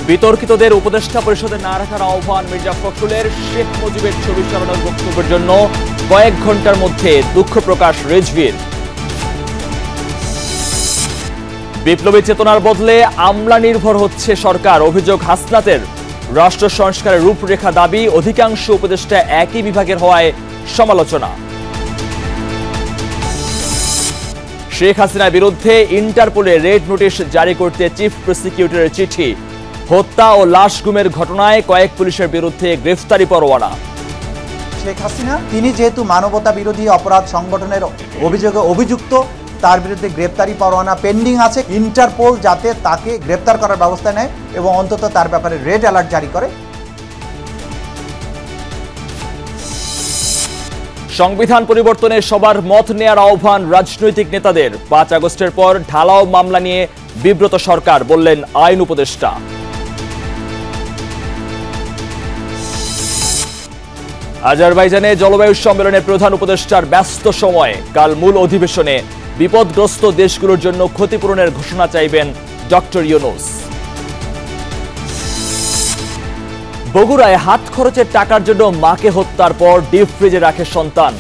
বিতর্কিতদের উপদেষ্টা পরিষদে না রাখার আহ্বান মির্জা ফখরুলের। শেখ মুজিবের ছবি সরানোর বক্তব্যের জন্য কয়েক ঘন্টার মধ্যে দুঃখ প্রকাশ রিজভীর। বিপ্লবী চেতনার বদলে আমলা নির্ভর হচ্ছে সরকার, অভিযোগ হাসনাতের। রাষ্ট্র সংস্কারের রূপরেখা দাবি, অধিকাংশ উপদেষ্টা একই বিভাগের হওয়ায় সমালোচনা। শেখ হাসিনার বিরুদ্ধে ইন্টারপোলে রেড নোটিশ জারি করতে চিফ প্রসিকিউটরের চিঠি। হত্যা ও লাশ গুমের ঘটনায় কয়েক পুলিশের বিরুদ্ধে গ্রেফতারি পরোয়ানা। শেখ হাসিনা তিনি যেহেতু মানবতা বিরোধী অপরাধ সংগঠনের অভিযোগে অভিযুক্ত, তার বিরুদ্ধে গ্রেফতারি পরোয়ানা পেন্ডিং আছে। ইন্টারপোল যাতে তাকে গ্রেফতার করার ব্যবস্থা নেয় এবং অন্তত তার ব্যাপারে রেড অ্যালার্ট জারি করে। সংবিধান পরিবর্তনে সবার মত নেয়ার আহ্বান রাজনৈতিক নেতাদের। 5 আগস্টের পর ঢালাও মামলা নিয়ে বিব্রত সরকার, বললেন আইন উপদেষ্টা। আজারবাইজানে জলবায়ু সম্মেলনের প্রধান উপদেষ্টার ব্যস্ত সময়। কাল মূল অধিবেশনে বিপদগ্রস্ত দেশগুলোর জন্য ক্ষতিপূরণের ঘোষণা চাইবেন ডক্টর ইউনূস। বগুড়ায় হাত খরচের টাকার জন্য মাকে হত্যার পর ডিপ ফ্রিজে রাখে সন্তান।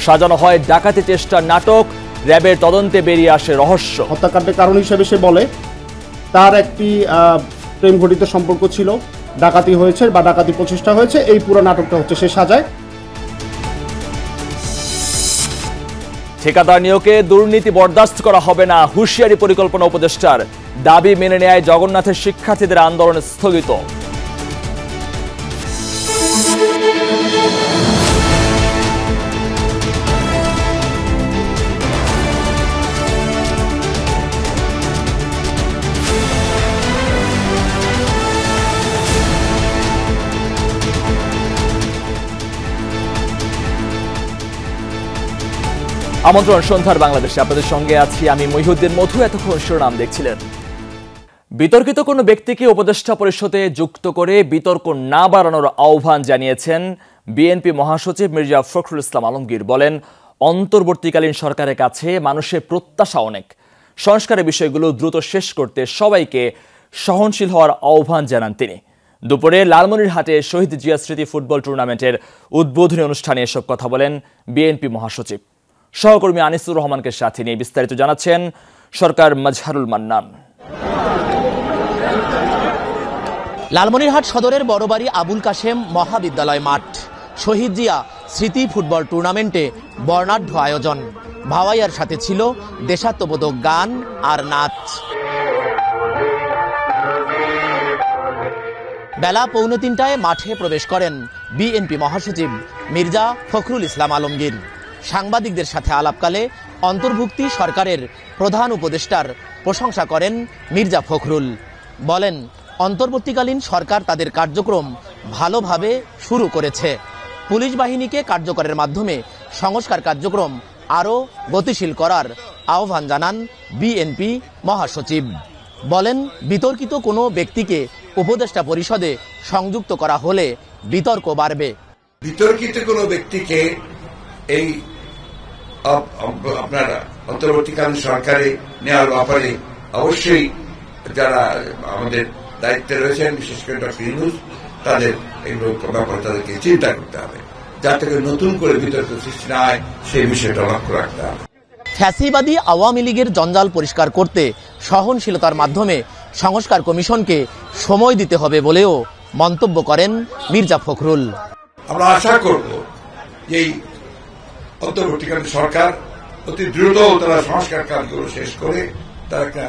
সাজানো হয় ডাকাতি চেষ্টার নাটক, র্যাবের তদন্তে বেরিয়ে আসে রহস্য। হত্যাকাণ্ডের কারণ হিসেবে সে বলে তার একটি প্রেম ঘটিত সম্পর্ক ছিল, ডাকাতি হয়েছে বা ডাকাতি প্রচেষ্টা হয়েছে, এই পুরো নাটকটা হচ্ছে সে সাজায়। ঠিকাদার নিয়োগে দুর্নীতি বরদাস্ত করা হবে না, হুঁশিয়ারি পরিকল্পনা উপদেষ্টার। দাবি মেনে নেয় জগন্নাথের শিক্ষার্থীদের আন্দোলন স্থগিত। আমন্ত্রণ সন্ধ্যার বাংলাদেশে, আপনাদের সঙ্গে আছি আমি মহিউদ্দিন মধু। এতক্ষণ শিরোনাম দেখছিলেন। বিতর্কিত কোনো ব্যক্তিকে উপদেষ্টা পরিষদে যুক্ত করে বিতর্ক না বাড়ানোর আহ্বান জানিয়েছেন বিএনপি মহাসচিব মির্জা ফখরুল ইসলাম আলমগীর। বলেন, অন্তর্বর্তীকালীন সরকারের কাছে মানুষের প্রত্যাশা অনেক। সংস্কারের বিষয়গুলো দ্রুত শেষ করতে সবাইকে সহনশীল হওয়ার আহ্বান জানান তিনি। দুপুরে লালমনিরহাটে শহীদ জিয়া স্মৃতি ফুটবল টুর্নামেন্টের উদ্বোধনী অনুষ্ঠানে এসব কথা বলেন বিএনপি মহাসচিব। সহকর্মী আনিসুর রহমানকে সাথে নিয়ে বিস্তারিত জানাচ্ছেন সরকার মাজহারুল মান্নান। লালমনিরহাট সদরের বড়বাড়ি আবুল কাশেম মহাবিদ্যালয় মাঠ। শহীদ জিয়া স্মৃতি ফুটবল টুর্নামেন্টে বর্ণাঢ্য আয়োজন। ভাওয়াইয়ার সাথে ছিল দেশাত্মবোধক গান আর নাচ। বেলা 2:45 মাঠে প্রবেশ করেন বিএনপি মহাসচিব মির্জা ফখরুল ইসলাম আলমগীর। সাংবাদিকদের সাথে আলাপকালে অন্তর্ভুক্তি সরকারের প্রধান উপদেষ্টার প্রশংসা করেন মির্জা ফখরুল। বলেন, অন্তর্বর্তীকালীন সরকার তাদের কার্যক্রম ভালোভাবে শুরু করেছে। পুলিশ বাহিনীকে কার্যকরের মাধ্যমে সংস্কার কার্যক্রম আরও গতিশীল করার আহ্বান জানান বিএনপি মহাসচিব। বলেন, বিতর্কিত কোনো ব্যক্তিকে উপদেষ্টা পরিষদে সংযুক্ত করা হলে বিতর্ক বাড়বে। বিতর্কিত কোনো ব্যক্তিকে এই আপনারা অন্তর্বর্তীকালীন সরকারে নেওয়ার ব্যাপারে অবশ্যই যারা আমাদের দায়িত্বে রয়েছেন, বিশেষ করে ডক্টর ইউনূস, তাদের এগুলো ব্যাপারে তাদেরকে চিন্তা করতে হবে, যাতে করে নতুন করে বিতর্ক সৃষ্টি না হয় সেই বিষয়টা লক্ষ্য রাখতে হবে। ফ্যাসিবাদী আওয়ামী লীগের জঞ্জাল পরিষ্কার করতে সহনশীলতার মাধ্যমে সংস্কার কমিশনকে সময় দিতে হবে বলেও মন্তব্য করেন মির্জা ফখরুল। আমরা আশা করব যে এই অন্তর্বর্তীকালীন সরকার অতি দ্রুত তারা সংস্কার কাজগুলো শেষ করে তারা একটা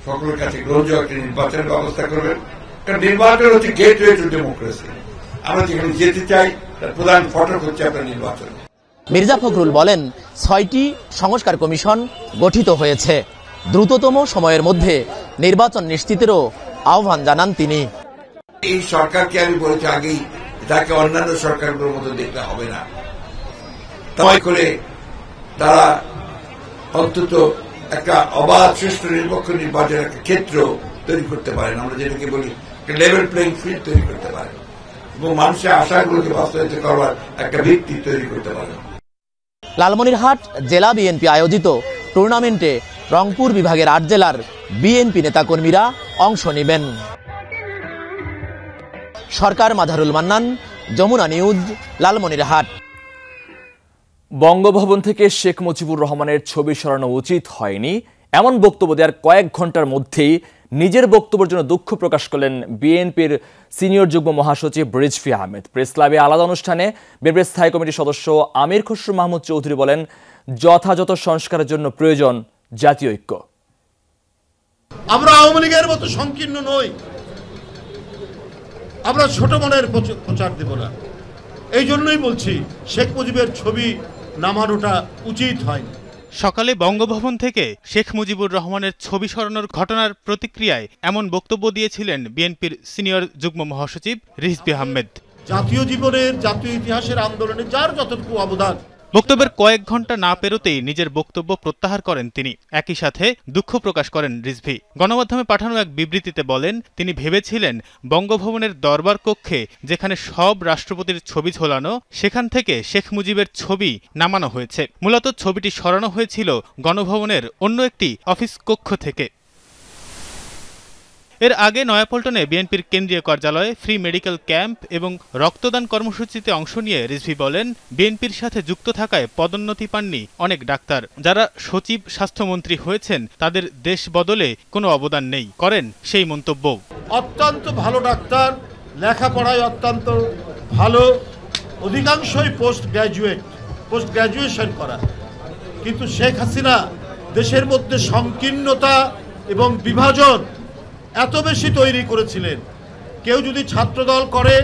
সকলের কাছে গ্রহণযোগ্য একটা নির্বাচনের ব্যবস্থা করবেন। কারণ নির্বাচন হচ্ছে গেটওয়ে টু ডেমোক্রেসি। আমরা যেখানে যেতে চাই তার প্রধান ফটক হচ্ছে আপনার নির্বাচন। মির্জা ফখরুল বলেন, 6টি সংস্কার কমিশন গঠিত হয়েছে। দ্রুততম সময়ের মধ্যে নির্বাচন নিশ্চিতেরও আহ্বান জানান তিনি। এই সরকারকে আমি বলেছি আগেই, তাকে অন্যান্য সরকারগুলোর মতো দেখতে হবে না। তাই করে তারা অন্তত একটা অবাধ সুষ্ঠু নিরপেক্ষ নির্বাচনের একটা ক্ষেত্র তৈরি করতে পারেন, আমরা যেটাকে বলি লেভেল প্লেইং ফিল্ড তৈরি করতে পারেন এবং মানুষের আশাগুলোকে বাস্তবায়িত করবার একটা ভিত্তি তৈরি করতে পারেন। লালমনিরহাট জেলা বিএনপি আয়োজিত টুর্নামেন্টে রংপুর বিভাগের 8 জেলার বিএনপি নেতাকর্মীরা অংশ নেবেন। সরকার মাধারুল মান্নান, যমুনা নিউজ, লালমনিরহাট। বঙ্গভবন থেকে শেখ মুজিবুর রহমানের ছবি সরানো উচিত হয়নি এমন বক্তব্য দেওয়ার কয়েক ঘন্টার মধ্যেই নিজের বক্তব্যের জন্য দুঃখ প্রকাশ করলেন বিএনপির সিনিয়র যুগ্ম মহাসচিব রিজভী আহমেদ। প্রেস ক্লাবে আলাদা অনুষ্ঠানে বিএনপির স্থায়ী কমিটির সদস্য আমির খসরু মাহমুদ চৌধুরী বলেন, যথাযথ সংস্কারের জন্য প্রয়োজন জাতীয় ঐক্য। আমরা আওয়ামী লীগের মতো সংকীর্ণ নই, আমরা ছোট মনের প্রচার দেব না। এই জন্যই বলছি শেখ মুজিবের ছবি নামানোটা উচিত হয়নি। সকালে বঙ্গভবন থেকে শেখ মুজিবুর রহমানের ছবি সরানোর ঘটনার প্রতিক্রিয়ায় এমন বক্তব্য দিয়েছিলেন বিএনপির সিনিয়র যুগ্ম মহাসচিব রিজভী আহমেদ। জাতীয় জীবনের, জাতীয় ইতিহাসের আন্দোলনে যার যতটুকু অবদান। বক্তব্যের কয়েক ঘন্টা না পেরোতেই নিজের বক্তব্য প্রত্যাহার করেন তিনি। একই সাথে দুঃখ প্রকাশ করেন রিজভী। গণমাধ্যমে পাঠানো এক বিবৃতিতে বলেন, তিনি ভেবেছিলেন বঙ্গভবনের দরবার কক্ষে যেখানে সব রাষ্ট্রপতির ছবি ঝোলানো, সেখান থেকে শেখ মুজিবের ছবি নামানো হয়েছে। মূলত ছবিটি সরানো হয়েছিল গণভবনের অন্য একটি অফিস কক্ষ থেকে। এর আগে নয়াপল্টনে বিএনপির কেন্দ্রীয় কার্যালয়ে ফ্রি মেডিকেল ক্যাম্প এবং রক্তদান কর্মসূচিতে অংশ নিয়ে রিজভী বলেন, বিএনপির সাথে যুক্ত থাকায় পদোন্নতি পাননি অনেক ডাক্তার। যারা সচিব, স্বাস্থ্যমন্ত্রী হয়েছেন তাদের দেশ বদলে কোনো অবদান নেই, করেন সেই মন্তব্য। অত্যন্ত ভালো ডাক্তার, লেখাপড়ায় অত্যন্ত ভালো, অধিকাংশই পোস্ট গ্র্যাজুয়েশন করা। কিন্তু শেখ হাসিনা দেশের মধ্যে সংকীর্ণতা এবং বিভাজন এত বেশি তৈরি করেছিলেন, কেউ যদি ছাত্রদল করে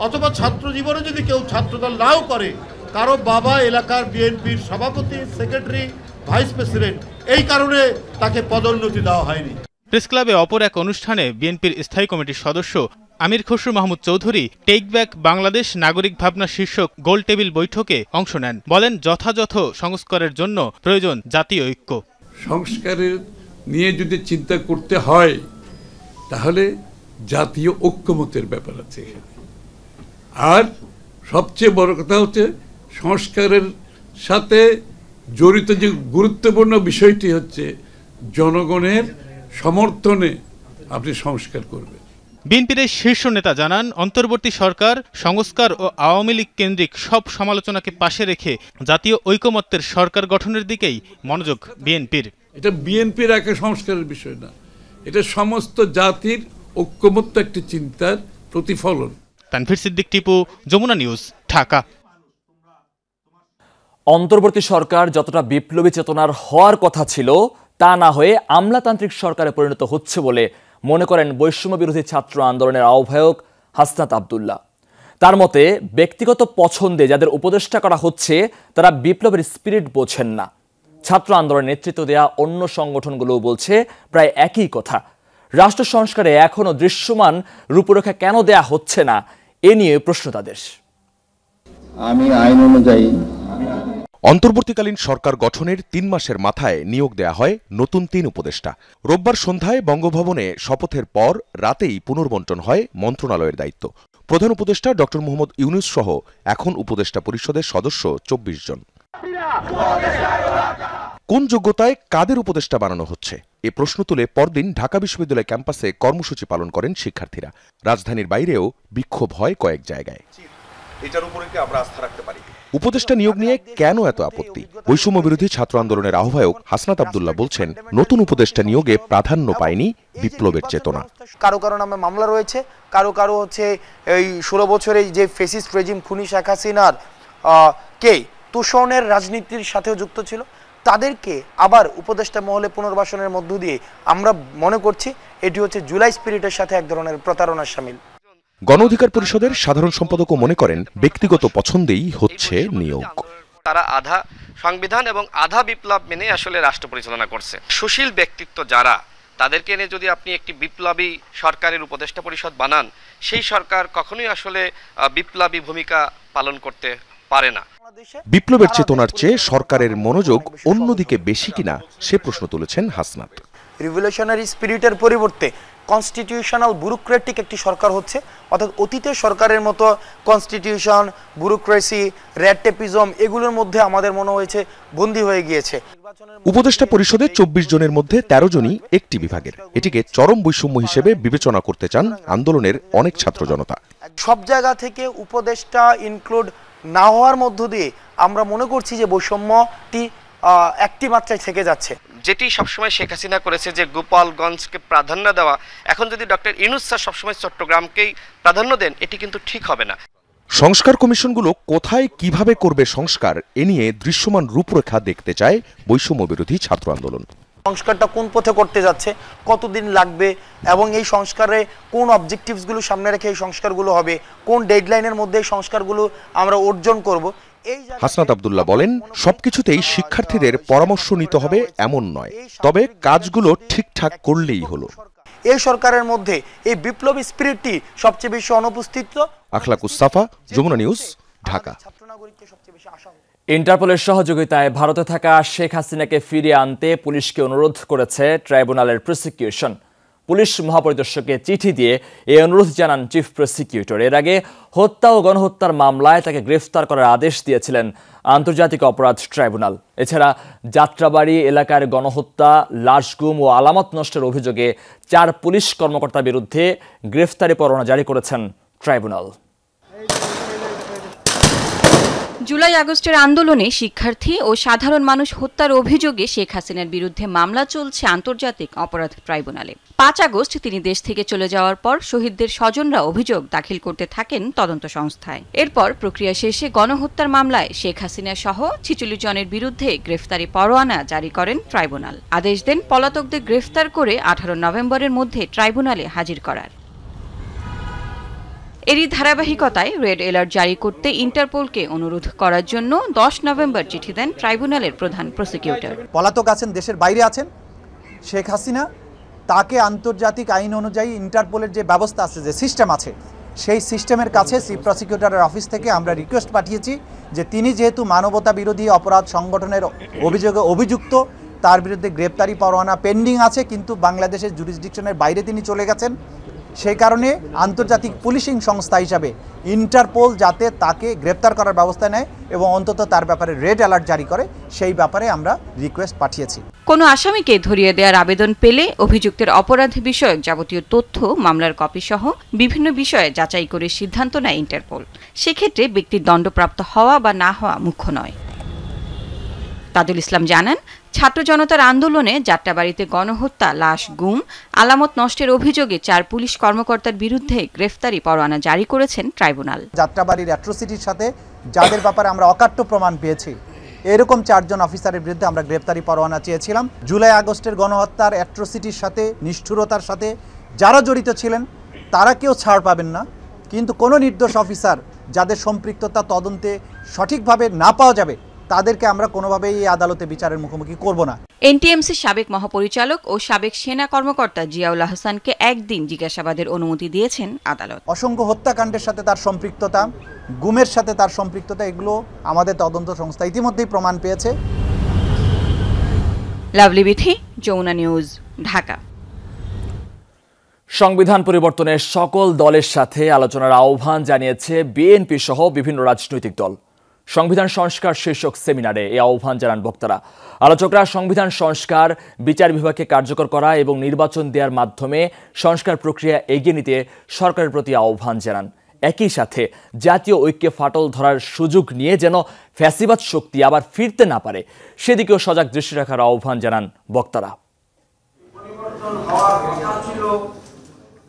অথবা ছাত্র জীবনে যদি কেউ ছাত্রদল নাও করে, কারো বাবা এলাকার বিএনপির সভাপতি, সেক্রেটারি, ভাইস প্রেসিডেন্ট, এই কারণে তাকে পদোন্নতি দেওয়া হয়নি। প্রেস ক্লাবে অপর এক অনুষ্ঠানে বিএনপির স্থায়ী কমিটির সদস্য আমির খসরু মাহমুদ চৌধুরী টেক ব্যাক বাংলাদেশ নাগরিক ভাবনা শীর্ষক গোল টেবিল বৈঠকে অংশ নেন। বলেন, যথাযথ সংস্কারের জন্য প্রয়োজন জাতীয় ঐক্য। সংস্কারের নিয়ে যদি চিন্তা করতে হয় তাহলে জাতীয় ঐক্যমতের ব্যাপার আছে এখানে। আর সবচেয়ে বড় কথা হচ্ছে সংস্কারের সাথে জড়িত যে গুরুত্বপূর্ণ বিষয়টি হচ্ছে জনগণের সমর্থনে আপনি সংস্কার করবেন। বিএনপির শীর্ষ নেতা জানান, অন্তর্বর্তী সরকার সংস্কার ও আওয়ামী লীগ কেন্দ্রিক সব সমালোচনাকে পাশে রেখে জাতীয় ঐকমত্যের সরকার গঠনের দিকেই মনোযোগ বিএনপির। এটা বিএনপির একা সংস্কারের বিষয় না, এটা সমস্ত জাতির ঐক্যমত্য একটি চিন্তার প্রতিফলন। তানভীর সিদ্দিক টিপু, যমুনা নিউজ, ঢাকা। অন্তর্বর্তী সরকার যতটা বিপ্লবী চেতনার হওয়ার কথা ছিল তা না হয়ে আমলাতান্ত্রিক সরকারে পরিণত হচ্ছে বলে মনে করেন বৈষম্য বিরোধী ছাত্র আন্দোলনের আহ্বায়ক হাসনাত আব্দুল্লাহ। তার মতে, ব্যক্তিগত পছন্দে যাদের উপদেষ্টা করা হচ্ছে তারা বিপ্লবের স্পিরিট বোঝেন না। ছাত্র আন্দোলনের নেতৃত্ব দেয়া অন্য সংগঠনগুলোও বলছে প্রায় একই কথা। রাষ্ট্র সংস্কারে এখনো দৃশ্যমান রূপরেখা কেন দেয়া হচ্ছে না, এ নিয়ে প্রশ্ন তাদের। আমি আইন অনুযায়ী অন্তর্বর্তীকালীন সরকার গঠনের ৩ মাসের মাথায় নিয়োগ দেয়া হয় নতুন ৩ উপদেষ্টা। রোববার সন্ধ্যায় বঙ্গভবনে শপথের পর রাতেই পুনর্বণ্টন হয় মন্ত্রণালয়ের দায়িত্ব। প্রধান উপদেষ্টা ড. মোহাম্মদ ইউনূস সহ এখন উপদেষ্টা পরিষদের সদস্য ২৪ জন। কোন যোগ্যতায় কাদের উপদেষ্টা বানানো হচ্ছে এ প্রশ্ন তুলে পরদিন ঢাকা বিশ্ববিদ্যালয় ক্যাম্পাসে কর্মসূচি পালন করেন শিক্ষার্থীরা। রাজধানীর বাইরেও বিক্ষোভ হয় কয়েক জায়গায়। এটার উপরে কি আমরা আস্থা রাখতে পারি? উপদেষ্টা নিয়োগ নিয়ে কেন এত আপত্তি? বৈষম্য বিরোধী ছাত্র আন্দোলনের আহ্বায়ক হাসনাত আব্দুল্লাহ বলছেন, নতুন উপদেষ্টা নিয়োগে প্রাধান্য পায়নি বিপ্লবের চেতনা। কারো কারো নামে মামলা রয়েছে, কারো কারো হচ্ছে এই 16 বছরে যে ফেসিস্ট রেজিম খুনি শেখ হাসিনার কে তোষণের রাজনীতির সাথেও যুক্ত ছিল, তাদেরকে আবার উপদেষ্টা মহলে পুনর্বাসনের মধ্য দিয়ে আমরা মনে করছি এটি হচ্ছে জুলাই স্পিরিটের সাথে এক ধরনের প্রতারণার শামিল। গণ অধিকার পরিষদের সাধারণ সম্পাদকও মনে করেন ব্যক্তিগত পছন্দেই হচ্ছে নিয়োগ। তারা আধা সংবিধান এবং আধা বিপ্লব মেনে আসলে রাষ্ট্র পরিচালনা করছে। সুশীল ব্যক্তিত্ব যারা, তাদেরকে এনে যদি আপনি একটি বিপ্লবী সরকারের উপদেষ্টা পরিষদ বানান, সেই সরকার কখনোই আসলে বিপ্লবী ভূমিকা পালন করতে পারে না। বিপ্লবের চেতনার চেয়ে সরকারের মনোযোগ অন্যদিকে বেশি কিনা সে প্রশ্ন তুলেছেন হাসনাত। রিভলিউশনারি স্পিরিটের পরিবর্তে কনস্টিটিউশনাল ব্যুরোক্রেটিক একটি সরকার হচ্ছে, অর্থাৎ অতীতের সরকারের মতো কনস্টিটিউশন, ব্যুরোক্রেসি, রেড টেপিজম এগুলোর মধ্যে আমাদের মনে হয়েছে বন্দী হয়ে গিয়েছে। উপদেষ্টা পরিষদে 24 জনের মধ্যে 13 জনই একটি বিভাগের। এটিকে চরম বৈষম্য হিসেবে বিবেচনা করতে চান আন্দোলনের অনেক ছাত্র জনতা। সব জায়গা থেকে উপদেষ্টা ইনক্লুড না হওয়ার মধ্য দিয়ে আমরা মনে করছি যে বৈষম্যটি একটি মাত্রায় থেকে যাচ্ছে। যেটি সবসময় শেখ হাসিনা করেছে যে গোপালগঞ্জকে প্রাধান্য দেওয়া, এখন যদি ডক্টর ইউনূস স্যার সবসময় চট্টগ্রামকেই প্রাধান্য দেন, এটি কিন্তু ঠিক হবে না। সংস্কার কমিশনগুলো কোথায় কিভাবে করবে সংস্কার, এ নিয়ে দৃশ্যমান রূপরেখা দেখতে চায় বৈষম্য বিরোধী ছাত্র আন্দোলন। সংস্কারটা কোন পথে করতে যাচ্ছে, কতদিন লাগবে এবং এই সংস্কারে কোন অবজেক্টিভসগুলো সামনে রেখে এই সংস্কারগুলো হবে, কোন ডেডলাইনের মধ্যে এই সংস্কারগুলো আমরা অর্জন করব। হাসনাত আব্দুল্লাহ বলেন, সবকিছুতেই শিক্ষার্থীদের পরামর্শ নিতে হবে এমন নয়, তবে কাজগুলো ঠিকঠাক করলেই হলো। এই সরকারের মধ্যে এই বিপ্লবী স্পিরিটটি সবচেয়ে বেশি অনুপস্থিত। আখলাকুস সাফা, যমুনা নিউজ, ঢাকা। ইন্টারপোলের সহযোগিতায় ভারতে থাকা শেখ হাসিনাকে ফিরিয়ে আনতে পুলিশকে অনুরোধ করেছে ট্রাইব্যুনালের প্রসিকিউশন। পুলিশ মহাপরিদর্শককে চিঠি দিয়ে এই অনুরোধ জানান চিফ প্রসিকিউটর। এর আগে হত্যা ও গণহত্যার মামলায় তাকে গ্রেফতার করার আদেশ দিয়েছিলেন আন্তর্জাতিক অপরাধ ট্রাইব্যুনাল। এছাড়া যাত্রাবাড়ি এলাকার গণহত্যা, লাশ গুম ও আলামত নষ্টের অভিযোগে 4 পুলিশ কর্মকর্তার বিরুদ্ধে গ্রেফতারি পরোয়ানা জারি করেছেন ট্রাইব্যুনাল। জুলাই আগস্টের আন্দোলনে শিক্ষার্থী ও সাধারণ মানুষ হত্যার অভিযোগে শেখ হাসিনার বিরুদ্ধে মামলা চলছে আন্তর্জাতিক অপরাধ ট্রাইব্যুনালে। 5 আগস্ট তিনি দেশ থেকে চলে যাওয়ার পর শহীদদের স্বজনরা অভিযোগ দাখিল করতে থাকেন তদন্ত সংস্থায়। এরপর প্রক্রিয়া শেষে গণহত্যার মামলায় শেখ হাসিনা সহ 46 জনের বিরুদ্ধে গ্রেফতারি পরোয়ানা জারি করেন ট্রাইব্যুনাল। আদেশ দেন পলাতকদের গ্রেফতার করে 18 নভেম্বরের মধ্যে ট্রাইব্যুনালে হাজির করার। এরই ধারাবাহিকতায় রেড অ্যালার্ট জারি করতে ইন্টারপোলকে অনুরোধ করার জন্য 10 নভেম্বর চিঠি দেন ট্রাইব্যুনালের প্রধান প্রসিকিউটর। পলাতক আছেন, দেশের বাইরে আছেন শেখ হাসিনা, তাকে আন্তর্জাতিক আইন অনুযায়ী ইন্টারপোলের যে ব্যবস্থা আছে, যে সিস্টেম আছে, সেই সিস্টেমের কাছে চিফ প্রসিকিউটরের অফিস থেকে আমরা রিকোয়েস্ট পাঠিয়েছি যে তিনি যেহেতু মানবতা বিরোধী অপরাধ সংগঠনের অভিযোগে অভিযুক্ত, তার বিরুদ্ধে গ্রেপ্তারি পরোয়ানা পেন্ডিং আছে, কিন্তু বাংলাদেশের জুরিসডিকশনের বাইরে তিনি চলে গেছেন। সেই কারণে আন্তর্জাতিক পুলিশিং সংস্থা হিসাবে ইন্টারপোল যাতে তাকে গ্রেপ্তার করার ব্যবস্থা নেয় এবং অন্তত তার ব্যাপারে রেড অ্যালার্ট জারি করে, সেই ব্যাপারে আমরা রিকোয়েস্ট পাঠিয়েছি। কোনো আসামিকে ধরিয়ে দেওয়ার আবেদন পেলে অভিযুক্তের অপরাধ বিষয়ক যাবতীয় তথ্য, মামলার কপি সহ বিভিন্ন বিষয়ে যাচাই করে সিদ্ধান্ত নেয় ইন্টারপোল। সেক্ষেত্রে ব্যক্তির দণ্ডপ্রাপ্ত হওয়া বা না হওয়া মুখ্য নয়। তাজুল ইসলাম জানান, ছাত্র জনতার আন্দোলনে যাত্রাবাড়িতে গণহত্যা, লাশ গুম, আলামত নষ্টের অভিযোগে 4 পুলিশ কর্মকর্তার বিরুদ্ধে গ্রেফতারি পরোয়ানা জারি করেছেন ট্রাইব্যুনাল। যাত্রাবাড়ির অ্যাট্রোসিটির সাথে যাদের ব্যাপারে আমরা অকাট্য প্রমাণ পেয়েছি, এরকম 4 জন অফিসারের বিরুদ্ধে আমরা গ্রেফতারি পরোয়ানা চেয়েছিলাম। জুলাই আগস্টের গণহত্যার অ্যাট্রোসিটির সাথে, নিষ্ঠুরতার সাথে যারা জড়িত ছিলেন তারা কেউ ছাড় পাবেন না, কিন্তু কোনো নির্দোষ অফিসার যাদের সম্পৃক্ততা তদন্তে সঠিকভাবে না পাওয়া যাবে তাদেরকে আমরা কোনোভাবেই এই আদালতে বিচারের মুখোমুখি করব না। এনটিএমসির সাবেক মহাপরিচালক ও সাবেক সেনা কর্মকর্তা জিয়াউল আহসানকে 1 দিন জিজ্ঞাসাবাদের অনুমতি দিয়েছেন আদালত। অসংখ্য হত্যাকাণ্ডের সাথে তার সম্পৃক্ততা, গুমের সাথে তার সম্পৃক্ততা, এগুলো আমাদের তদন্ত সংস্থা ইতিমধ্যেই প্রমাণ পেয়েছে। লাভলি বিথি, যমুনা নিউজ, ঢাকা। সংবিধান পরিবর্তনের সকল দলের সাথে আলোচনার আহ্বান জানিয়েছে বিএনপি সহ বিভিন্ন রাজনৈতিক দল। সংবিধান সংস্কার শীর্ষক সেমিনারে এই আহ্বান জানান বক্তারা। আলোচকরা সংবিধান সংস্কার, বিচার বিভাগকে কার্যকর করা এবং নির্বাচন দেওয়ার মাধ্যমে সংস্কার প্রক্রিয়া এগিয়ে নিতে সরকারের প্রতি আহ্বান জানান। একই সাথে জাতীয় ঐক্যে ফাটল ধরার সুযোগ নিয়ে যেন ফ্যাসিবাদ শক্তি আবার ফিরতে না পারে সেদিকেও সজাগ দৃষ্টি রাখার আহ্বান জানান বক্তারা।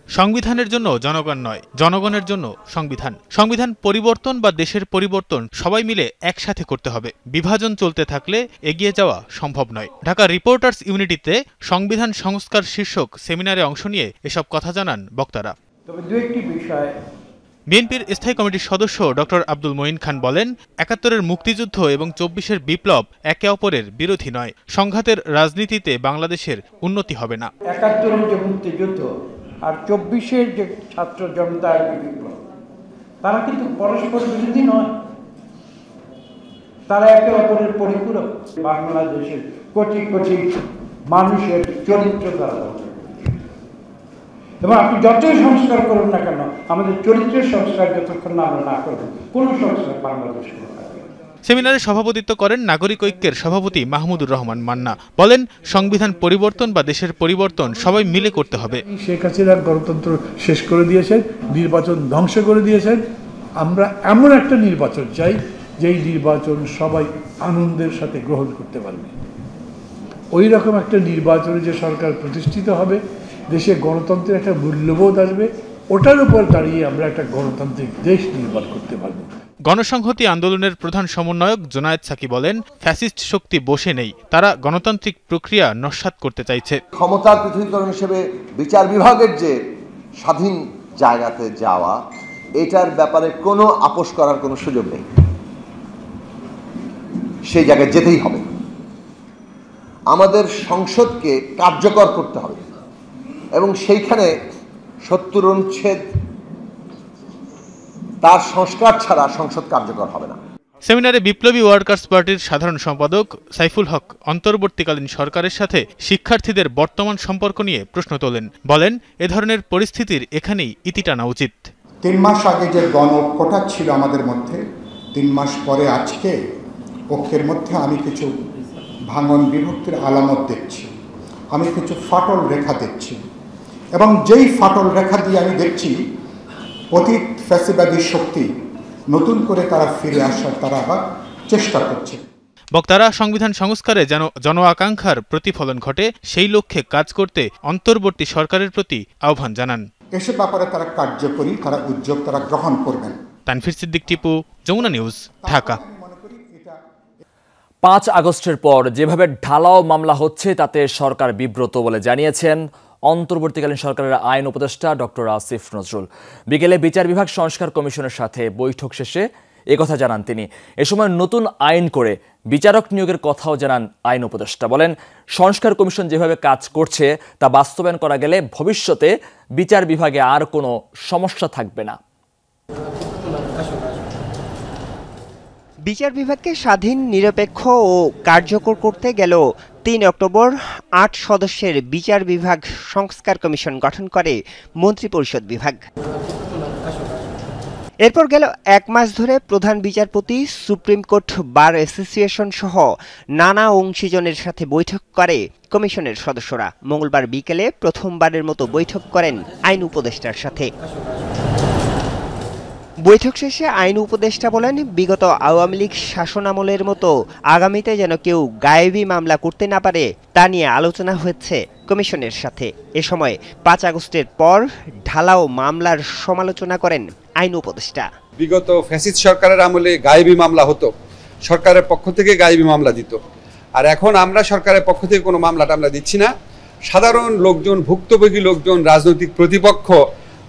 সংবিধানের জন্য জনগণ নয়, জনগণের জন্য সংবিধান। সংবিধান পরিবর্তন বা দেশের পরিবর্তন সবাই মিলে একসাথে করতে হবে। বিভাজন চলতে থাকলে এগিয়ে যাওয়া সম্ভব নয়। ঢাকা রিপোর্টার্স ইউনিটিতে সংবিধান সংস্কার শীর্ষক সেমিনারে অংশ নিয়ে এসব কথা জানান বক্তারা। তবে দু একটি বিষয় বিএনপির স্থায়ী কমিটির সদস্য ডক্টর আব্দুল মঈন খান বলেন, ৭১-এর মুক্তিযুদ্ধ এবং ২৪-এর বিপ্লব একে অপরের বিরোধী নয়। সংঘাতের রাজনীতিতে বাংলাদেশের উন্নতি হবে না। ৭১-এর যে মুক্তিযুদ্ধ আর ২৪-এর যে ছাত্র জনতার বিপ্লব, তারা কিন্তু পরস্পর বিরোধী নয়, তারা একে অপরের পরিপূরক। বাংলাদেশের কোটি কোটি মানুষের চরিত্র তারা এবং আপনি যতই সংস্কার করুন না কেন, আমাদের চরিত্রের সংস্কার যতক্ষণ না আমরা না করব, কোনো সংস্কার বাংলাদেশ করতে পারবে না। সেমিনারে সভাপতিত্ব করেন নাগরিক ঐক্যের সভাপতি মাহমুদুর রহমান মান্না। বলেন, সংবিধান পরিবর্তন বা দেশের পরিবর্তন সবাই মিলে করতে হবে। শেখ হাসিনার গণতন্ত্র শেষ করে দিয়েছেন, নির্বাচন ধ্বংস করে দিয়েছেন। আমরা এমন একটা নির্বাচন চাই যেই নির্বাচন সবাই আনন্দের সাথে গ্রহণ করতে পারবে। ওই রকম একটা নির্বাচনে যে সরকার প্রতিষ্ঠিত হবে, দেশে গণতন্ত্রের একটা মূল্যবোধ আসবে, ওটার উপর দাঁড়িয়ে আমরা একটা গণতান্ত্রিক দেশ নির্মাণ করতে পারবো। গণসংহতি আন্দোলনের প্রধান সমন্বয়ক জোনায়েদ সাকি বলেন, ফ্যাসিস্ট শক্তি বসে নেই, তারা গণতান্ত্রিক প্রক্রিয়া নস্যাৎ করতে চাইছে। ক্ষমতার পৃথকীকরণ হিসেবে বিচার বিভাগের যে স্বাধীন জায়গাতে যাওয়া, এটার ব্যাপারে কোনো আপোষ করার কোনো সুযোগ নেই, সেই জায়গায় যেতেই হবে। আমাদের সংসদকে কার্যকর করতে হবে এবং সেইখানে ৭০ অনুচ্ছেদ তার সংস্কার ছাড়া সংসদ কার্যকর হবে না। সেমিনারে বিপ্লবী ওয়ার্কার্স পার্টির সাধারণ সম্পাদক সাইফুল হক অন্তর্বর্তীকালীন সরকারের সাথে শিক্ষার্থীদের বর্তমান সম্পর্ক নিয়ে প্রশ্ন তোলেন। বলেন, এ ধরনের পরিস্থিতির এখানেই ইতি টানা উচিত। ৩ মাস আগে যে গণ ঐক্যটা ছিল আমাদের মধ্যে, ৩ মাস পরে আজকে ঐক্যের মধ্যে আমি কিছু ভাঙন বিভক্তির আলামত দেখছি, আমি কিছু ফাটল রেখা দেখছি, এবং যেই ফাটল রেখা দিয়ে আমি দেখছি অতীত ফ্যাসিবাদী শক্তি নতুন করে তারা ফিরে আসার তারা আবার চেষ্টা করছে। বক্তারা সংবিধান সংস্কারে যেন জন আকাঙ্ক্ষার প্রতিফলন ঘটে, সেই লক্ষ্যে কাজ করতে অন্তর্বর্তী সরকারের প্রতি আহ্বান জানান। এসব ব্যাপারে তারা কার্যকরী, তারা উদ্যোগ তারা গ্রহণ করবেন। তানফির সিদ্দিক টিপু, যমুনা নিউজ, ঢাকা। ৫ আগস্টের পর যেভাবে ঢালাও মামলা হচ্ছে তাতে সরকার বিব্রত বলে জানিয়েছেন অন্তর্বর্তীকালীন সরকারের আইন উপদেষ্টা ডক্টর আসিফ নজরুল। বিকেলে বিচার বিভাগ সংস্কার কমিশনের সাথে বৈঠক শেষে একথা জানান তিনি। এ সময় নতুন আইন করে বিচারক নিয়োগের কথাও জানান আইন উপদেষ্টা। বলেন, সংস্কার কমিশন যেভাবে কাজ করছে তা বাস্তবায়ন করা গেলে ভবিষ্যতে বিচার বিভাগে আর কোনো সমস্যা থাকবে না। বিচার বিভাগকে স্বাধীন, নিরপেক্ষ ও কার্যকর করতে গেল ৩ অক্টোবর ৮ সদস্যের বিচার বিভাগ সংস্কার কমিশন গঠন করে মন্ত্রিপরিষদ বিভাগ। এরপর গেল ১ মাস ধরে প্রধান বিচারপতি, সুপ্রিম কোর্ট বার অ্যাসোসিয়েশন সহ নানা অংশীজনের সাথে বৈঠক করে কমিশনের সদস্যরা। মঙ্গলবার বিকেলে প্রথমবারের মতো বৈঠক করেন আইন উপদেষ্টার সাথে। বৈঠক শেষে আইন উপদেষ্টা বলেন, বিগত আওয়ামী লীগ শাসনামলের মতো আগামীতে যেন কেউ গায়েবী মামলা করতে না পারে তা নিয়ে আলোচনা হয়েছে কমিশনের সাথে। এ সময় ৫ আগস্টের পর ঢালাও মামলার সমালোচনা করেন আইন উপদেষ্টা। বিগত ফ্যাসিস্ট সরকারের আমলে গায়েবী মামলা হতো, সরকারের পক্ষ থেকে গায়েবী মামলা দিত, আর এখন আমরা সরকারের পক্ষ থেকে কোনো মামলাটা আমরা দিচ্ছি না। সাধারণ লোকজন, ভুক্তভোগী লোকজন, রাজনৈতিক প্রতিপক্ষ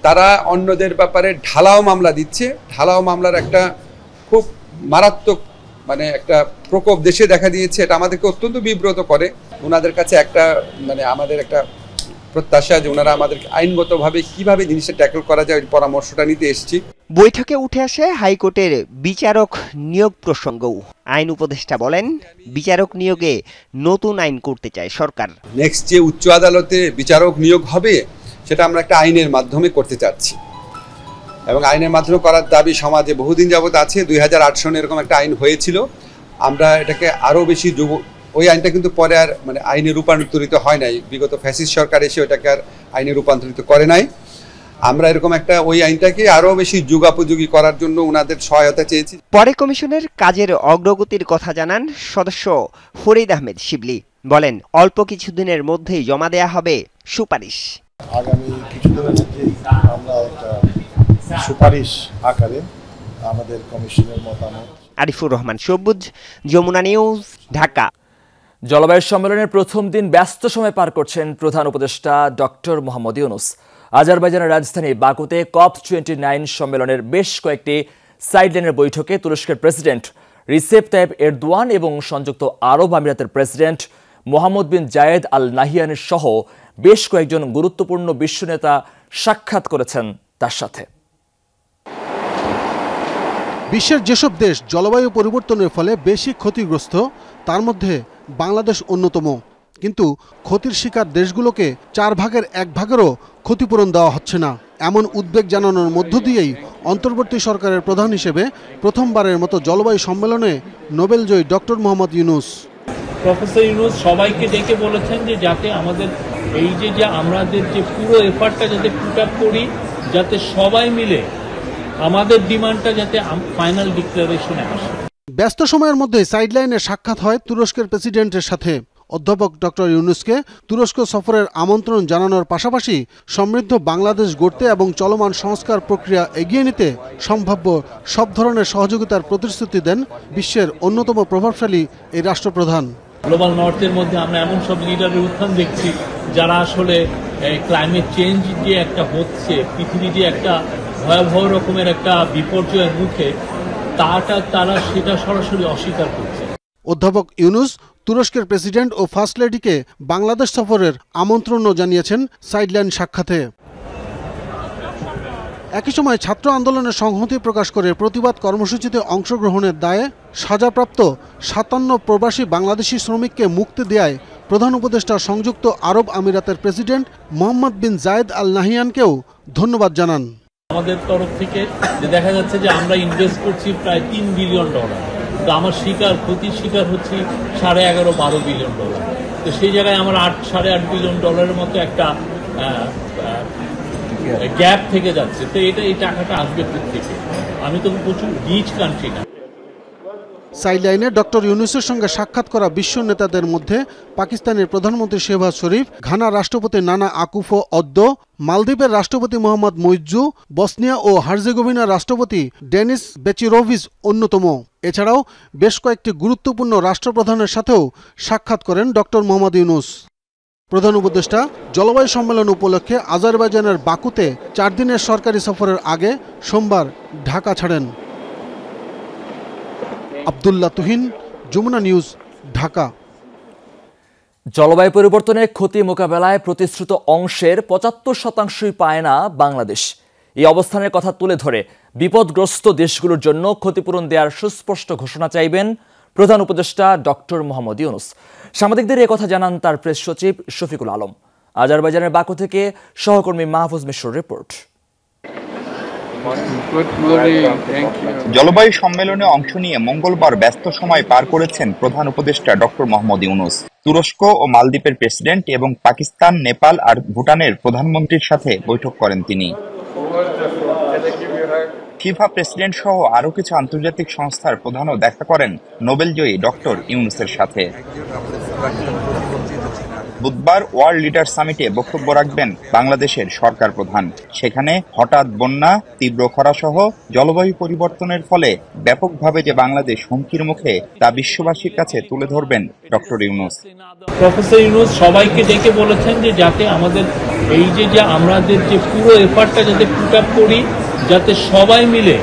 তারা অন্যদের ব্যাপারে ঢালাও মামলা দিচ্ছে। ঢালাও মামলার একটা খুব মারাত্মক একটা প্রকোপ দেশে দেখা দিয়েছে। এটা আমাদেরকে অত্যন্ত বিব্রত করে। ওনাদের কাছে আমাদের একটা প্রত্যাশা যে ওনারা আমাদেরকে আইনগতভাবে কিভাবে জিনিসটা ট্যাকল করা যায়, ওই পরামর্শটা নিতে এসেছি। বৈঠকে উঠে আসে হাইকোর্টের বিচারক নিয়োগ প্রসঙ্গও। আইন উপদেষ্টা বলেন, বিচারক নিয়োগে নতুন আইন করতে চায় সরকার। নেক্সট যে উচ্চ আদালতে বিচারক নিয়োগ হবে সেটা আমরা একটা আইনের মাধ্যমে করতে চাচ্ছি, এবং আইনের মাধ্যমে করার দাবি সমাজে বহুদিন যাবত আছে। 2008 সনে এরকম একটা আইন হয়েছিল। আমরা এটাকে আরও বেশি ওই আইনটা কিন্তু পরে আর আইনে রূপান্তরিত হয় নাই। বিগত ফ্যাসিস্ট সরকার এসে ওটাকে আর আইনে রূপান্তরিত করে নাই। আমরা এরকম একটা ওই আইনটাকে আরও বেশি যুগোপযোগী করার জন্য ওনাদের সহায়তা চেয়েছি। পরে কমিশনের কাজের অগ্রগতির কথা জানান সদস্য ফরিদ আহমেদ শিবলি। বলেন, অল্প কিছুদিনের মধ্যেই জমা দেয়া হবে সুপারিশ। আগামী কিছুদিনের মধ্যেই আমরা একটা সুপারিশ আকারে আমাদের কমিশনের মতামত। আরিফুর রহমান সবুজ, যমুনা নিউজ, ঢাকা। জলবায়ু সম্মেলনের প্রথম দিন ব্যস্ত সময় পার করছেন প্রধান উপদেষ্টা ডক্টর মোহাম্মদ ইউনূস। আজারবাইজানের রাজধানী বাকুতে COP29 সম্মেলনের বেশ কয়েকটি সাইডলাইনের বৈঠকে তুরস্কের প্রেসিডেন্ট রিসেপ তাইয়েপ এরদোয়ান এবং সংযুক্ত আরব আমিরাতের প্রেসিডেন্ট মোহাম্মদ বিন জায়েদ আল নাহিয়ানের সহ বেশ কয়েকজন গুরুত্বপূর্ণ বিশ্ব নেতা সাক্ষাৎ করেছেন তার সাথে। বিশ্বের যেসব দেশ জলবায়ু পরিবর্তনের ফলে বেশি ক্ষতিগ্রস্ত তার মধ্যে বাংলাদেশ অন্যতম। কিন্তু ক্ষতির শিকার দেশগুলোকে 4 ভাগের 1 ভাগেরও ক্ষতিপূরণ দেওয়া হচ্ছে না। এমন উদ্বেগ জানানোর মধ্য দিয়েই অন্তর্বর্তী সরকারের প্রধান হিসেবে প্রথমবারের মতো জলবায়ু সম্মেলনে নোবেলজয়ী ডক্টর মোহাম্মদ ইউনূস। প্রফেসর ইউনূস সবাইকে ডেকে বলেছেন যে যাতে আমাদের এই যে আমাদের যে পুরো এফার্টটা যাতে পুট আপ করি, যাতে সবাই মিলে আমাদের ডিমান্ডটা যাতে ফাইনাল ডিক্লারেশনে আসে। ব্যস্ত সময়ের মধ্যে সাইডলাইনে সাক্ষাৎ হয় তুরস্কের প্রেসিডেন্টের সাথে। অধ্যাপক ডক্টর ইউনূসকে তুরস্ক সফরের আমন্ত্রণ জানানোর পাশাপাশি সমৃদ্ধ বাংলাদেশ গড়তে এবং চলমান সংস্কার প্রক্রিয়া এগিয়ে নিতে সম্ভাব্য সব ধরনের সহযোগিতার প্রতিশ্রুতি দেন বিশ্বের অন্যতম প্রভাবশালী এই রাষ্ট্রপ্রধান। গ্লোবাল নর্থের মধ্যে আমরা এমন সব লিডারের উত্থান দেখছি যারা আসলে ক্লাইমেট চেঞ্জ যে একটা হচ্ছে, পৃথিবী যে একটা ভয়াবহ রকমের একটা বিপর্যয়ের মুখে, তারা সেটা সরাসরি অস্বীকার করছে। অধ্যাপক ইউনূস তুরস্কের প্রেসিডেন্ট ও ফার্স্ট লেডিকে বাংলাদেশ সফরের আমন্ত্রণও জানিয়েছেন সাইডলাইন সাক্ষাতে। একই সময় ছাত্র আন্দোলনের সংহতি প্রকাশ করে প্রতিবাদ কর্মসূচিতে অংশগ্রহণের দায়ে সাজাপ্রাপ্ত 57 প্রবাসী বাংলাদেশি শ্রমিককে মুক্তি দেয়ায় প্রধান উপদেষ্টা সংযুক্ত আরব আমিরাতের প্রেসিডেন্ট মোহাম্মদ বিন জায়েদ আল নাহিয়ানকেও ধন্যবাদ জানান। আমাদের তরফ থেকে দেখা যাচ্ছে যে আমরা ইনভেস্ট করছি প্রায় $3 বিলিয়ন, তো আমার ক্ষতির শিকার হচ্ছে $11.5-12 বিলিয়ন। তো সেই জায়গায় আমার $8-8.5 বিলিয়ন মতো একটা গ্যাপ থেকে যাচ্ছে। তো এই টাকাটা আসবে থেকে, আমি তো প্রচুর রিচ কান্ট্রি না। সাইডলাইনে ডক্টর ইউনূসের সঙ্গে সাক্ষাৎ করা বিশ্ব নেতাদের মধ্যে পাকিস্তানের প্রধানমন্ত্রী শেহবাজ শরীফ, ঘানার রাষ্ট্রপতি নানা আকুফো অদ্দো, মালদ্বীপের রাষ্ট্রপতি মোহাম্মদ মুইজ্জু, বসনিয়া ও হার্জেগোভিনার রাষ্ট্রপতি ডেনিস বেচিরোভিচ অন্যতম। এছাড়াও বেশ কয়েকটি গুরুত্বপূর্ণ রাষ্ট্রপ্রধানের সাথেও সাক্ষাৎ করেন ডক্টর মোহাম্মদ ইউনূস। প্রধান উপদেষ্টা জলবায়ু সম্মেলন উপলক্ষে আজারবাইজানের বাকুতে 4 দিনের সরকারি সফরের আগে সোমবার ঢাকা ছাড়েন। আব্দুল্লাহ তুহিন, যমুনা নিউজ, ঢাকা। জলবায়ু পরিবর্তনের ক্ষতি মোকাবেলায় প্রতিশ্রুত অংশের 75% পায় না বাংলাদেশ। এই অবস্থানের কথা তুলে ধরে বিপদগ্রস্ত দেশগুলোর জন্য ক্ষতিপূরণ দেওয়ার সুস্পষ্ট ঘোষণা চাইবেন প্রধান উপদেষ্টা ডক্টর মোহাম্মদ ইউনূস। সাংবাদিকদের একথা জানান তার প্রেস সচিব শফিকুল আলম। আজারবাইজানের বাকু থেকে সহকর্মী মাহফুজ মিশ্রর রিপোর্ট। জলবায়ু সম্মেলনে অংশ নিয়ে মঙ্গলবার ব্যস্ত সময় পার করেছেন প্রধান উপদেষ্টা ডক্টর মোহাম্মদ ইউনূস। তুরস্ক ও মালদ্বীপের প্রেসিডেন্ট এবং পাকিস্তান, নেপাল আর ভুটানের প্রধানমন্ত্রীর সাথে বৈঠক করেন তিনি। ফিফা প্রেসিডেন্ট সহ আরও কিছু আন্তর্জাতিক সংস্থার প্রধানও দেখা করেন নোবেলজয়ী ডক্টর ইউনূসের সাথে। বুধবার ওয়ার্ল্ড লিডার সামিটে বক্তব্য রাখবেন বাংলাদেশের সরকার প্রধান। সেখানে হঠাৎ বন্যা, তীব্র খরা সহ জলবায়ু পরিবর্তনের ফলে ব্যাপকভাবে যে বাংলাদেশ হুমকির মুখে তা বিশ্ববাসীর কাছে তুলে ধরবেন ডক্টর ইউনূস। প্রফেসর ইউনূস সবাইকে ডেকে বলেছেন যে যাতে আমাদের এই যে আমাদের যে পুরো এফার্টটা যাতে পুট আপ করি, যাতে সবাই মিলে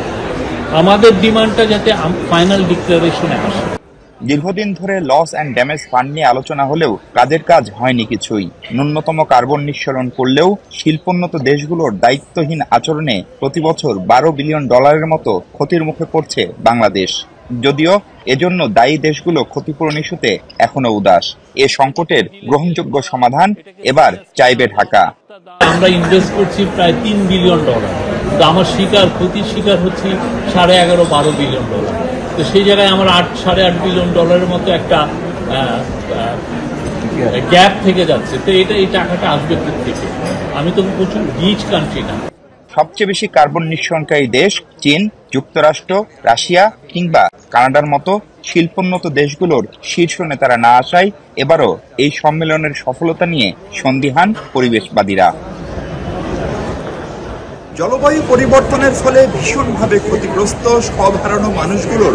আমাদের ডিমান্ডটা যাতে ফাইনাল ডিক্লারেশনে আসে। দীর্ঘদিন ধরে লস অ্যান্ড ড্যামেজ ফান্ড নিয়ে আলোচনা হলেও কাজের কাজ হয়নি কিছুই। ন্যূনতম কার্বন নিঃসরণ করলেও শিল্পোন্নত দেশগুলোর দায়িত্বহীন আচরণে প্রতি বছর $12 বিলিয়ন মতো ক্ষতির মুখে পড়ছে বাংলাদেশ। যদিও এজন্য দায়ী দেশগুলো ক্ষতিপূরণ ইস্যুতে এখনো উদাস। এ সংকটের গ্রহণযোগ্য সমাধান এবার চাইবে ঢাকা। আমরা ইনভেস্ট করছি প্রায় $3 বিলিয়ন, তো আমার ক্ষতির শিকার হচ্ছে $11-12 বিলিয়ন। তো সেই জায়গায় আমার $8-8.5 বিলিয়ন মতো একটা গ্যাপ থেকে যাচ্ছে। তো এই টাকাটা আসবে থেকে, আমি তো প্রচুর রিচ কান্ট্রি না। সবচেয়ে বেশি কার্বন নিঃসরণকারী দেশ চীন, যুক্তরাষ্ট্র, রাশিয়া কিংবা কানাডার মতো শিল্পোন্নত দেশগুলোর শীর্ষ নেতারা না আসায় এবারও এই সম্মেলনের সফলতা নিয়ে সন্দিহান পরিবেশবাদীরা। জলবায়ু পরিবর্তনের ফলে ভীষণভাবে ক্ষতিগ্রস্ত সব হারানো মানুষগুলোর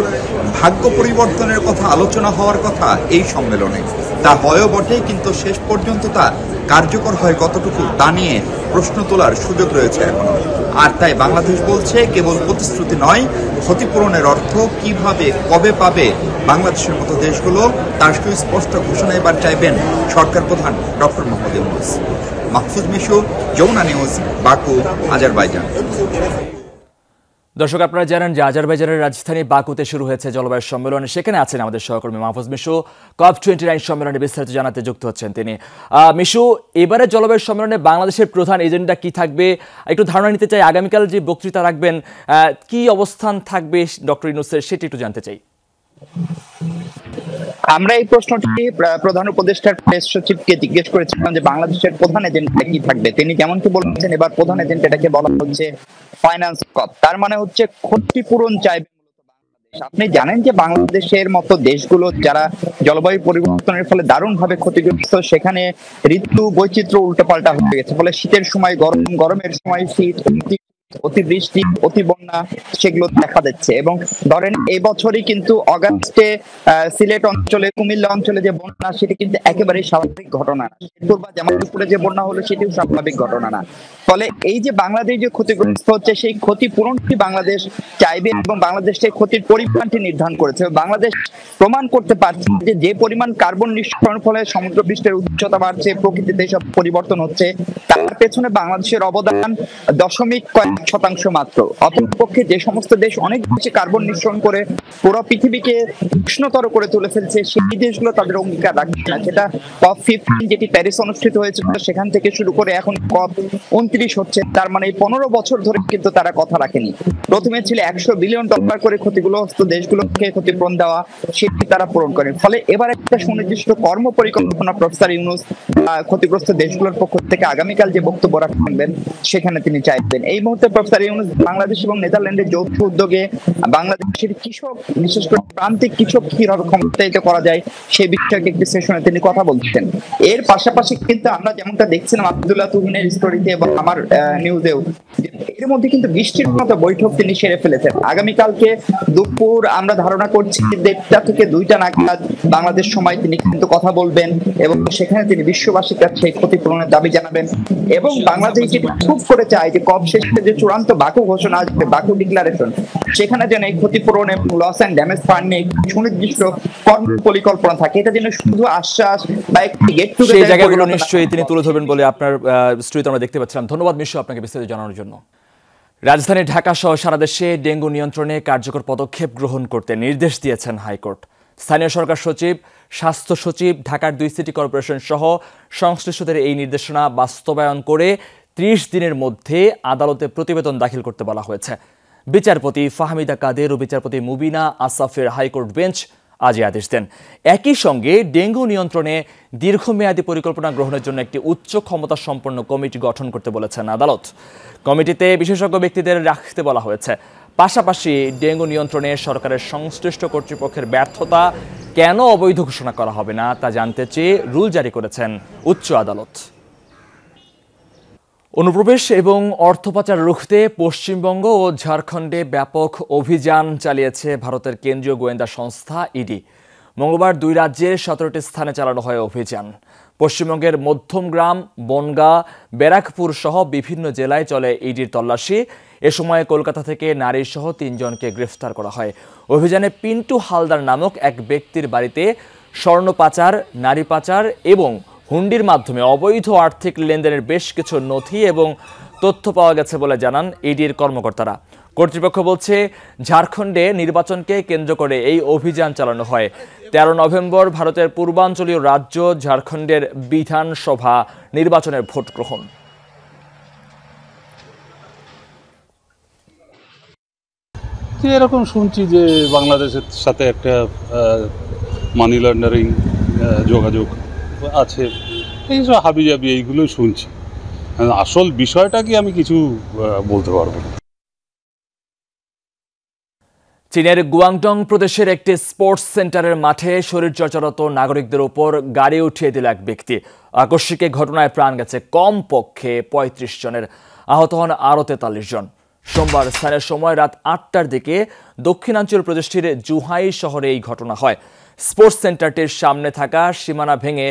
ভাগ্য পরিবর্তনের কথা আলোচনা হওয়ার কথা এই সম্মেলনে। তা হয়ও বটে, কিন্তু শেষ পর্যন্ত তা কার্যকর হয় কতটুকু তা নিয়ে প্রশ্ন তোলার সুযোগ রয়েছে এখনো। আর তাই বাংলাদেশ বলছে কেবল প্রতিশ্রুতি নয়, ক্ষতিপূরণের অর্থ কিভাবে কবে পাবে বাংলাদেশের মতো দেশগুলো তার সুস্পষ্ট ঘোষণা এবার চাইবেন সরকার প্রধান doctor Mohammad Yunus. Mahfuz Mishu, Jamuna news, Baku, Azerbaijan. দর্শক, আপনারা জানেন যে আজারবাইজানের রাজধানী বাকুতে শুরু হয়েছে জলবায়ু সম্মেলন। সেখানে আছেন আমাদের সহকর্মী মাহফুজ মিশু। COP29 সম্মেলনে বিস্তারিত জানাতে যুক্ত হচ্ছেন তিনি। মিশু, এবারে জলবায়ু সম্মেলনে বাংলাদেশের প্রধান এজেন্ডা কি থাকবে একটু ধারণা নিতে চাই। আগামীকাল যে বক্তৃতা রাখবেন, কি অবস্থান থাকবে ডক্টর ইউনূসের, সেটি একটু জানতে চাই। আমরা এই প্রশ্নটি প্রধান উপদেষ্টার প্রেস সচিবকে জিজ্ঞেস করেছিলাম যে বাংলাদেশের প্রধান এজেন্ডা কি থাকবে। তিনি যেমনটি বলেছেন, এবার প্রধান এজেন্ডাটাকে বলা হচ্ছে ফাইন্যান্স কপ। তার মানে হচ্ছে ক্ষতিপূরণ চাইবে। আপনি জানেন যে বাংলাদেশের মতো দেশগুলো যারা জলবায়ু পরিবর্তনের ফলে দারুণভাবে ক্ষতিগ্রস্ত, সেখানে ঋতু বৈচিত্র্য উল্টোপাল্টা হয়ে গেছে। ফলে শীতের সময় গরম, গরমের সময় শীত, অতিবৃষ্টি, অতি বন্যা সেগুলো দেখা যাচ্ছে। এবং ধরেন এই বছরই কিন্তু অগাস্টে সিলেট অঞ্চলে, কুমিল্লা অঞ্চলে যে বন্যা, সেটি কিন্তু একেবারেই স্বাভাবিক ঘটনা না। শেরপুর বা জামালপুরে যে বন্যা হলো, সেটিও স্বাভাবিক ঘটনা না। ফলে এই যে বাংলাদেশ যে ক্ষতিগ্রস্ত হচ্ছে, সেই ক্ষতিপূরণটি বাংলাদেশ চাইবে এবং বাংলাদেশ সেই ক্ষতির পরিমাণটি নির্ধারণ করেছে। বাংলাদেশ প্রমাণ করতে পারছে যে যে পরিমাণ কার্বন নিঃসরণের ফলে সমুদ্র পৃষ্ঠের উচ্চতা বাড়ছে, প্রকৃতিতে সব পরিবর্তন হচ্ছে, তার পেছনে বাংলাদেশের অবদান 0.1% মাত্র। অপরপক্ষে যে সমস্ত দেশ অনেক বেশি কার্বন নিঃসরণ করে পুরো পৃথিবীকে উষ্ণতর করে তুলে ফেলছে, সেই দেশগুলো তাদের অঙ্গীকার রাখছে না। সেটা COP15 যেটি প্যারিস অনুষ্ঠিত হয়েছিল, সেখান থেকে শুরু করে এখন COP29 হচ্ছে। তার মানে 15 বছর ধরে কিন্তু তারা কথা রাখেনি। প্রথমে ছিল $100 বিলিয়ন করে ক্ষতিগ্রস্ত দেশগুলোকে ক্ষতিপূরণ দেওয়া, সেটি তারা পূরণ করে। ফলে এবার একটা সুনির্দিষ্ট কর্ম পরিকল্পনা প্রফেসর ইউনূস ক্ষতিগ্রস্ত দেশগুলোর পক্ষ থেকে আগামীকাল যে বক্তব্য রাখবেন, সেখানে তিনি চাইবেন। এই মুহূর্তে প্রফেসর ইউনূস বাংলাদেশ এবং নেদারল্যান্ডের যৌথ উদ্যোগে বাংলাদেশের কৃষক, বিশেষ করে প্রান্তিক কৃষক কিভাবে ক্ষমতায়িত করা যায় সেই বিষয়ে একটি সেশনে তিনি কথা বলছেন। এর পাশাপাশি কিন্তু আমরা যেমনটা দেখছিলাম আব্দুল্লাহ তুহিনের স্টোরিতে এবং আমার নিউজেও, এর মধ্যে কিন্তু বৃষ্টির মতো বৈঠক তিনি সেরে ফেলেছেন। আগামীকালকে দুপুর আমরা ধারণা করছি 1:30 থেকে 2টা নাগাদ বাংলাদেশ সময় তিনি কিন্তু কথা বলবেন এবং সেখানে তিনি বিশ্ববাসীর কাছে ক্ষতিপূরণের দাবি জানাবেন। এবং বাংলাদেশ যেটি খুব করে চায় যে COP শেষে যে চূড়ান্ত বাকু ঘোষণা আসবে, বাকু ডিক্লারেশন, সেখানে যেন এই ক্ষতিপূরণ এবং লস অ্যান্ড ড্যামেজ ফান্ড নিয়ে সুনির্দিষ্ট কর্ম পরিকল্পনা থাকে। এটা যেন শুধু আশ্বাস বা একটি গেট টুগেদার, সেই জায়গাগুলো নিশ্চয়ই তিনি তুলে ধরবেন বলে আপনার স্টোরিতে আমরা দেখতে পাচ্ছিলাম। ধন্যবাদ মিশু আপনাকে বিস্তারিত জানানোর জন্য। রাজধানী ঢাকা সহ সারা দেশে ডেঙ্গু নিয়ন্ত্রণে কার্যকর পদক্ষেপ গ্রহণ করতে নির্দেশ দিয়েছেন হাইকোর্ট। স্থানীয় সরকার সচিব, স্বাস্থ্য সচিব, ঢাকার 2 সিটি কর্পোরেশন সহ সংশ্লিষ্টদের এই নির্দেশনা বাস্তবায়ন করে 30 দিনের মধ্যে আদালতে প্রতিবেদন দাখিল করতে বলা হয়েছে। বিচারপতি ফাহমিদা কাদের ও বিচারপতি মুবিনা আসাফের হাইকোর্ট বেঞ্চ আজ আদেশ দেন। একই সঙ্গে ডেঙ্গু নিয়ন্ত্রণে দীর্ঘমেয়াদী পরিকল্পনা গ্রহণের জন্য একটি উচ্চ ক্ষমতা সম্পন্ন কমিটি গঠন করতে বলেছেন আদালত। কমিটিতে বিশেষজ্ঞ ব্যক্তিদের রাখতে বলা হয়েছে। পাশাপাশি ডেঙ্গু নিয়ন্ত্রণে সরকারের সংশ্লিষ্ট কর্তৃপক্ষের ব্যর্থতা কেন অবৈধ ঘোষণা করা হবে না তা জানতে চেয়ে রুল জারি করেছেন উচ্চ আদালত। অনুপ্রবেশ এবং অর্থ পাচার রুখতে পশ্চিমবঙ্গ ও ঝাড়খণ্ডে ব্যাপক অভিযান চালিয়েছে ভারতের কেন্দ্রীয় গোয়েন্দা সংস্থা ইডি। মঙ্গলবার 2 রাজ্যের 17টি স্থানে চালানো হয় অভিযান। পশ্চিমবঙ্গের মধ্যমগ্রাম, বনগাঁ, ব্যারাকপুর সহ বিভিন্ন জেলায় চলে ইডির তল্লাশি। এ সময় কলকাতা থেকে নারী সহ 3 জনকে গ্রেফতার করা হয়। অভিযানে পিন্টু হালদার নামক এক ব্যক্তির বাড়িতে স্বর্ণ পাচার, নারী পাচার এবং হুন্ডির মাধ্যমে অবৈধ আর্থিক লেনদেনের বেশ কিছু নথি এবং তথ্য পাওয়া গেছে বলে জানান ইডির কর্মকর্তারা। কর্তৃপক্ষ বলছে, ঝাড়খণ্ডে নির্বাচনকে কেন্দ্র করে এই অভিযান চালানো হয়। 13 নভেম্বর ভারতের পূর্বাঞ্চলীয় রাজ্য ঝাড়খণ্ডের বিধানসভা নির্বাচনের ভোট গ্রহণ। এরকম শুনছি যে বাংলাদেশের সাথে একটা মানি লন্ডারিং যোগাযোগ আছে, এইসব হাবিজাবি এইগুলোই শুনছি। আসল বিষয়টা কি আমি কিছু বলতে পারবো না। চীনের গুয়াংডং প্রদেশের একটি স্পোর্টস সেন্টারের মাঠে শরীরচর্চারত নাগরিকদের উপর গাড়ি উঠিয়ে দিল এক ব্যক্তি। আকস্মিক ঘটনায় প্রাণ গেছে কমপক্ষে 35 জনের, আহত হন আরও 43 জন। সোমবার স্থানীয় সময় রাত 8টার দিকে দক্ষিণাঞ্চল প্রদেশটির জুহাই শহরে এই ঘটনা হয়। স্পোর্টস সেন্টারটির সামনে থাকা সীমানা ভেঙে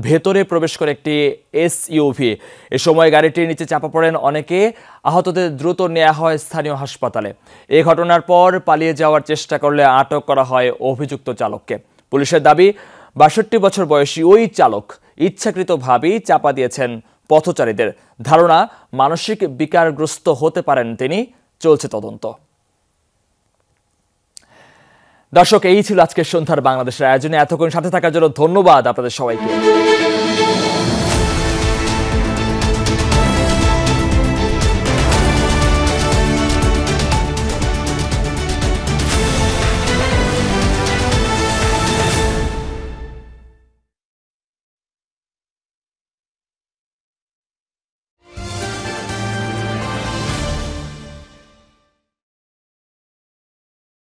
ভেতরে প্রবেশ করে একটি এসইউভি। এ সময় গাড়িটির নিচে চাপা পড়েন অনেকে। আহতদের দ্রুত নেওয়া হয় স্থানীয় হাসপাতালে। এই ঘটনার পর পালিয়ে যাওয়ার চেষ্টা করলে আটক করা হয় অভিযুক্ত চালককে। পুলিশের দাবি, 62 বছর বয়সী ওই চালক ইচ্ছাকৃতভাবেই চাপা দিয়েছেন পথচারীদের। ধারণা, মানসিক বিকারগ্রস্ত হতে পারেন তিনি, চলছে তদন্ত। দর্শক, এই ছিল আজকের সন্ধ্যার বাংলাদেশের আয়োজনে। এতক্ষণ সাথে থাকার জন্য ধন্যবাদ আপনাদের সবাইকে।